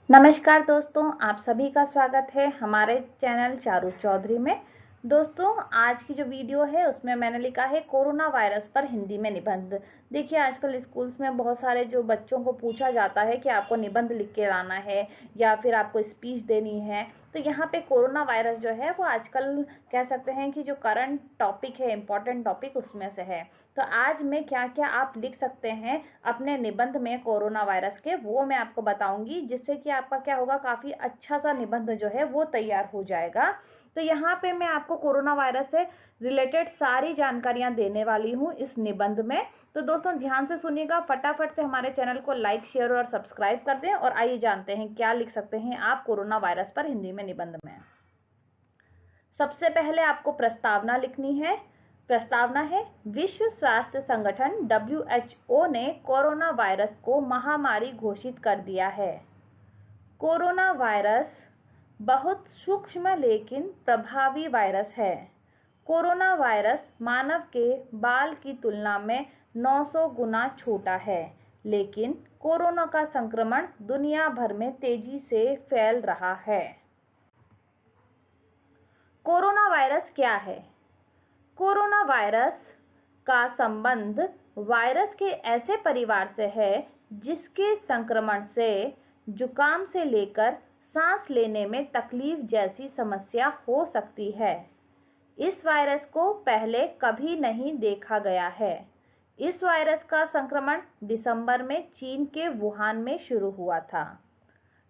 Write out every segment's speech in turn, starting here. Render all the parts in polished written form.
नमस्कार दोस्तों, आप सभी का स्वागत है हमारे चैनल चारू चौधरी में। दोस्तों, आज की जो वीडियो है उसमें मैंने लिखा है कोरोना वायरस पर हिंदी में निबंध। देखिए, आजकल स्कूल्स में बहुत सारे जो बच्चों को पूछा जाता है कि आपको निबंध लिख के लाना है या फिर आपको स्पीच देनी है, तो यहाँ पे कोरोना वायरस जो है वो आजकल कह सकते हैं कि जो करंट टॉपिक है, इम्पोर्टेंट टॉपिक उसमें से है। तो आज मैं क्या क्या आप लिख सकते हैं अपने निबंध में कोरोना वायरस के, वो मैं आपको बताऊंगी, जिससे कि आपका क्या होगा, काफ़ी अच्छा सा निबंध जो है वो तैयार हो जाएगा। तो यहाँ पे मैं आपको कोरोना वायरस से रिलेटेड सारी जानकारियाँ देने वाली हूँ इस निबंध में। तो दोस्तों ध्यान से सुनिएगा, फटाफट से हमारे चैनल को लाइक, शेयर और सब्सक्राइब कर दें। और आइए जानते हैं क्या लिख सकते हैं आप कोरोना वायरस पर हिंदी में निबंध में। सबसे पहले आपको प्रस्तावना लिखनी है। प्रस्तावना है, विश्व स्वास्थ्य संगठन WHO ने कोरोना वायरस को महामारी घोषित कर दिया है। कोरोना वायरस बहुत सूक्ष्म लेकिन प्रभावी वायरस है। कोरोना वायरस मानव के बाल की तुलना में 900 गुना छोटा है, लेकिन कोरोना का संक्रमण दुनिया भर में तेजी से फैल रहा है। कोरोना वायरस क्या है? कोरोना वायरस का संबंध वायरस के ऐसे परिवार से है जिसके संक्रमण से जुकाम से लेकर सांस लेने में तकलीफ जैसी समस्या हो सकती है। इस वायरस को पहले कभी नहीं देखा गया है। इस वायरस का संक्रमण दिसंबर में चीन के वुहान में शुरू हुआ था।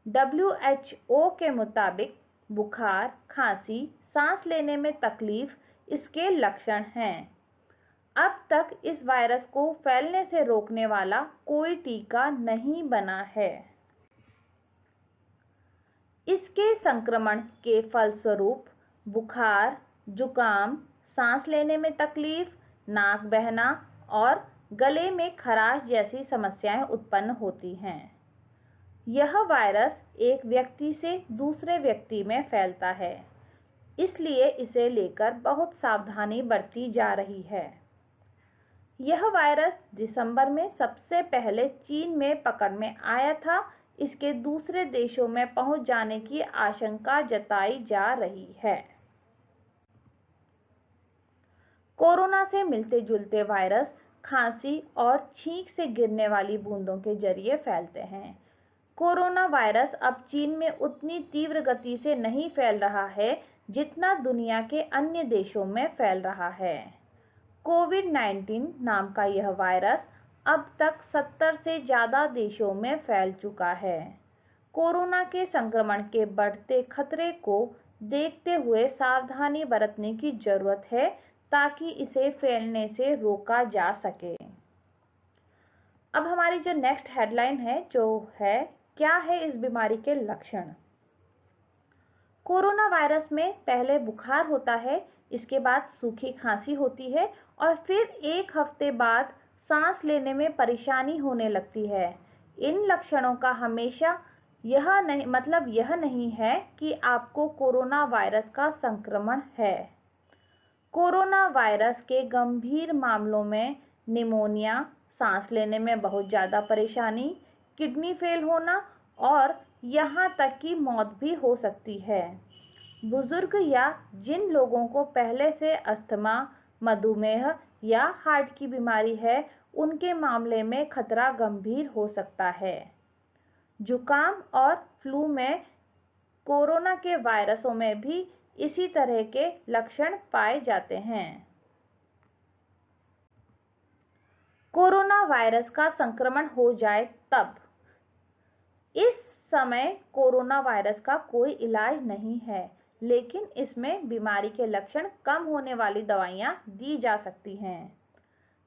WHO के मुताबिक बुखार, खांसी, सांस लेने में तकलीफ इसके लक्षण हैं। अब तक इस वायरस को फैलने से रोकने वाला कोई टीका नहीं बना है। इसके संक्रमण के फलस्वरूप बुखार, जुकाम, सांस लेने में तकलीफ, नाक बहना और गले में खराश जैसी समस्याएं उत्पन्न होती हैं। यह वायरस एक व्यक्ति से दूसरे व्यक्ति में फैलता है, इसलिए इसे लेकर बहुत सावधानी बरती जा रही है। यह वायरस दिसंबर में सबसे पहले चीन में पकड़ में आया था। इसके दूसरे देशों में पहुंच जाने की आशंका जताई जा रही है। कोरोना से मिलते जुलते वायरस खांसी और छींक से गिरने वाली बूंदों के जरिए फैलते हैं। कोरोना वायरस अब चीन में उतनी तीव्र गति से नहीं फैल रहा है जितना दुनिया के अन्य देशों में फैल रहा है। कोविड-19 नाम का यह वायरस अब तक 70 से ज़्यादा देशों में फैल चुका है। कोरोना के संक्रमण के बढ़ते खतरे को देखते हुए सावधानी बरतने की जरूरत है ताकि इसे फैलने से रोका जा सके। अब हमारी जो नेक्स्ट हेडलाइन है जो है, क्या है इस बीमारी के लक्षण? कोरोना वायरस में पहले बुखार होता है, इसके बाद सूखी खांसी होती है और फिर एक हफ्ते बाद सांस लेने में परेशानी होने लगती है। इन लक्षणों का हमेशा यह नहीं है कि आपको कोरोना वायरस का संक्रमण है। कोरोना वायरस के गंभीर मामलों में निमोनिया, सांस लेने में बहुत ज़्यादा परेशानी, किडनी फेल होना और यहाँ तक कि मौत भी हो सकती है। बुजुर्ग या जिन लोगों को पहले से अस्थमा, मधुमेह या हार्ट की बीमारी है, उनके मामले में खतरा गंभीर हो सकता है। जुकाम और फ्लू में कोरोना के वायरसों में भी इसी तरह के लक्षण पाए जाते हैं। कोरोना वायरस का संक्रमण हो जाए तब, इस समय कोरोना वायरस का कोई इलाज नहीं है, लेकिन इसमें बीमारी के लक्षण कम होने वाली दवाइयां दी जा सकती हैं।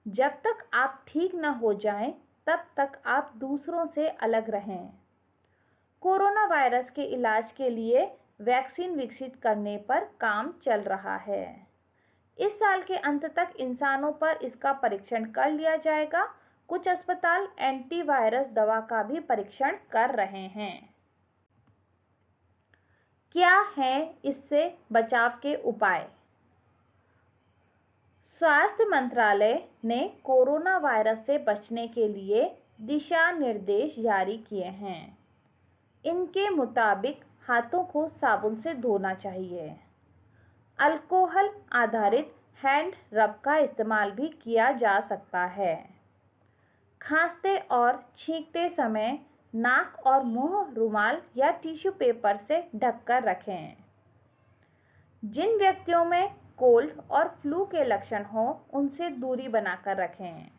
जब तक आप ठीक न हो जाएं, तब तक आप दूसरों से अलग रहें। कोरोना वायरस के इलाज के लिए वैक्सीन विकसित करने पर काम चल रहा है। इस साल के अंत तक इंसानों पर इसका परीक्षण कर लिया जाएगा। कुछ अस्पताल एंटीवायरस दवा का भी परीक्षण कर रहे हैं। क्या हैं इससे बचाव के उपाय? स्वास्थ्य मंत्रालय ने कोरोना वायरस से बचने के लिए दिशा निर्देश जारी किए हैं। इनके मुताबिक हाथों को साबुन से धोना चाहिए। अल्कोहल आधारित हैंड रब का इस्तेमाल भी किया जा सकता है। खांसते और छींकते समय नाक और मुंह रुमाल या टिश्यू पेपर से ढककर रखें। जिन व्यक्तियों में कोल्ड और फ्लू के लक्षण हो उनसे दूरी बनाकर रखें।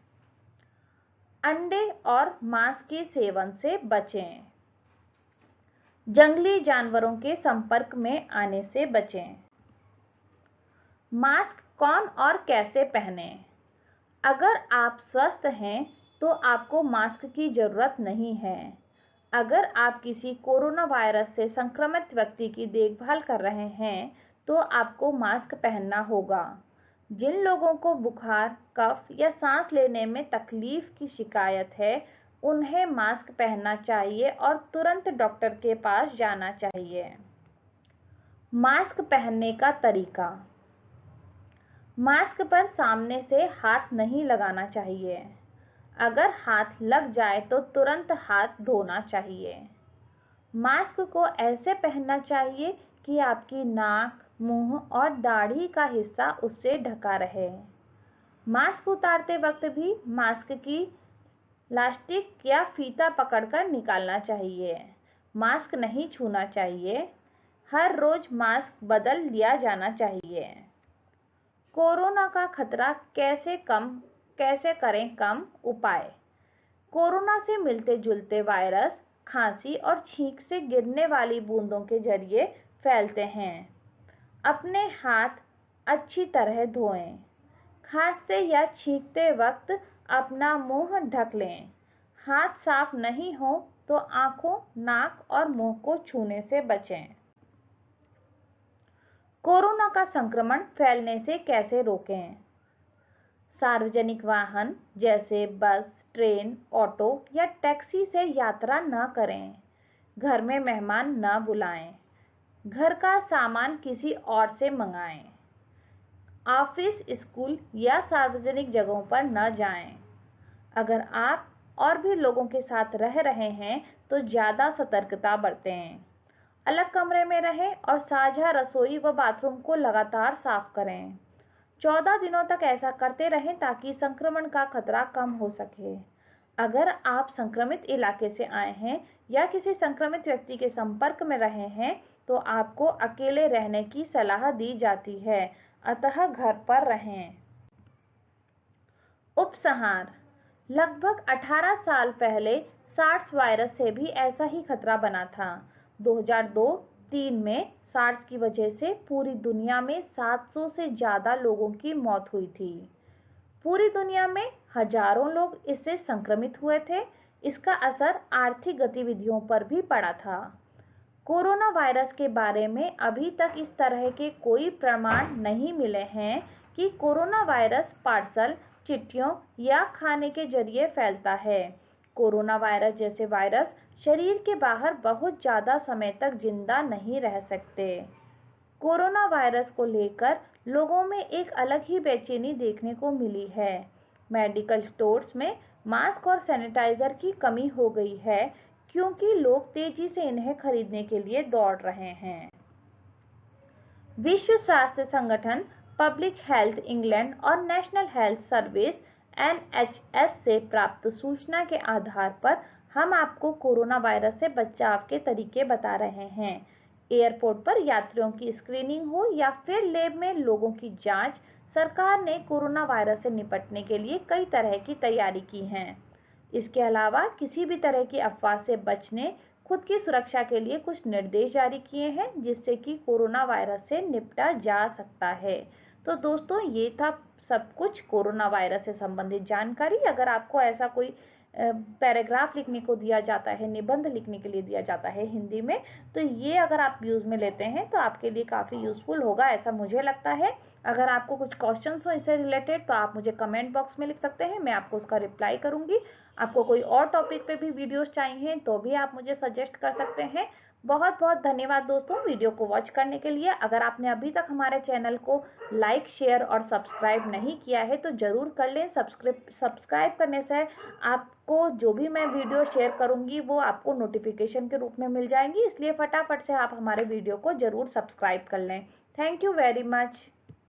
अंडे और मांस के सेवन से बचें। जंगली जानवरों के संपर्क में आने से बचें। मास्क कौन और कैसे पहनें? अगर आप स्वस्थ हैं तो आपको मास्क की जरूरत नहीं है। अगर आप किसी कोरोना वायरस से संक्रमित व्यक्ति की देखभाल कर रहे हैं तो आपको मास्क पहनना होगा। जिन लोगों को बुखार, कफ या सांस लेने में तकलीफ की शिकायत है उन्हें मास्क पहनना चाहिए और तुरंत डॉक्टर के पास जाना चाहिए। मास्क पहनने का तरीका। मास्क पर सामने से हाथ नहीं लगाना चाहिए। अगर हाथ लग जाए तो तुरंत हाथ धोना चाहिए। मास्क को ऐसे पहनना चाहिए कि आपकी नाक, मुंह और दाढ़ी का हिस्सा उससे ढका रहे। मास्क उतारते वक्त भी मास्क की इलास्टिक या फीता पकड़कर निकालना चाहिए। मास्क नहीं छूना चाहिए। हर रोज मास्क बदल लिया जाना चाहिए। कोरोना का खतरा कैसे करें कम? उपाय। कोरोना से मिलते जुलते वायरस खांसी और छींक से गिरने वाली बूंदों के जरिए फैलते हैं। अपने हाथ अच्छी तरह धोएं। खांसते या छींकते वक्त अपना मुंह ढक लें। हाथ साफ नहीं हो तो आंखों, नाक और मुंह को छूने से बचें। कोरोना का संक्रमण फैलने से कैसे रोकें? सार्वजनिक वाहन जैसे बस, ट्रेन, ऑटो या टैक्सी से यात्रा न करें। घर में मेहमान न बुलाएं। घर का सामान किसी और से मंगाएं। ऑफिस, स्कूल या सार्वजनिक जगहों पर न जाएं। अगर आप और भी लोगों के साथ रह रहे हैं तो ज़्यादा सतर्कता बरतें। अलग कमरे में रहें और साझा रसोई व बाथरूम को लगातार साफ करें। 14 दिनों तक ऐसा करते रहें ताकि संक्रमण का खतरा कम हो सके। अगर आप संक्रमित इलाके से आए हैं या किसी संक्रमित व्यक्ति के संपर्क में रहे हैं तो आपको अकेले रहने की सलाह दी जाती है, अतः घर पर रहें। उपसंहार। लगभग 18 साल पहले सार्स वायरस से भी ऐसा ही खतरा बना था। 2002-3 में सार्स की वजह से पूरी दुनिया में 700 से ज़्यादा लोगों की मौत हुई थी। पूरी दुनिया में हजारों लोग इससे संक्रमित हुए थे। इसका असर आर्थिक गतिविधियों पर भी पड़ा था। कोरोना वायरस के बारे में अभी तक इस तरह के कोई प्रमाण नहीं मिले हैं कि कोरोना वायरस पार्सल, चिट्ठियों या खाने के जरिए फैलता है। कोरोना वायरस जैसे वायरस शरीर के बाहर बहुत ज़्यादा समय तक जिंदा नहीं रह सकते। कोरोना वायरस को लेकर लोगों में एक अलग ही बेचैनी देखने को मिली है। मेडिकल स्टोर्स में मास्क और सैनिटाइजर की कमी हो गई है क्योंकि लोग तेजी से इन्हें खरीदने के लिए दौड़ रहे हैं। विश्व स्वास्थ्य संगठन, पब्लिक हेल्थ इंग्लैंड और नेशनल हेल्थ सर्विस (NHS) से प्राप्त सूचना के आधार पर हम आपको कोरोना वायरस से बचाव के तरीके बता रहे हैं। एयरपोर्ट पर यात्रियों की स्क्रीनिंग हो या फिर लैब में लोगों की जांच, सरकार ने कोरोना वायरस से निपटने के लिए कई तरह की तैयारी की है। इसके अलावा किसी भी तरह की अफवाह से बचने, खुद की सुरक्षा के लिए कुछ निर्देश जारी किए हैं जिससे कि कोरोना वायरस से निपटा जा सकता है। तो दोस्तों, ये था सब कुछ कोरोना वायरस से संबंधित जानकारी। अगर आपको ऐसा कोई पैराग्राफ लिखने को दिया जाता है, निबंध लिखने के लिए दिया जाता है हिंदी में, तो ये अगर आप यूज़ में लेते हैं तो आपके लिए काफ़ी यूज़फुल होगा, ऐसा मुझे लगता है। अगर आपको कुछ क्वेश्चंस हो इससे रिलेटेड तो आप मुझे कमेंट बॉक्स में लिख सकते हैं, मैं आपको उसका रिप्लाई करूंगी। आपको कोई और टॉपिक पे भी वीडियोस चाहिए तो भी आप मुझे सजेस्ट कर सकते हैं। बहुत बहुत धन्यवाद दोस्तों वीडियो को वॉच करने के लिए। अगर आपने अभी तक हमारे चैनल को लाइक, शेयर और सब्सक्राइब नहीं किया है तो ज़रूर कर लें। सब्सक्राइब करने से आपको आपको जो भी मैं वीडियो शेयर करूँगी वो आपको नोटिफिकेशन के रूप में मिल जाएंगी, इसलिए फटाफट से आप हमारे वीडियो को ज़रूर सब्सक्राइब कर लें। Thank you very much.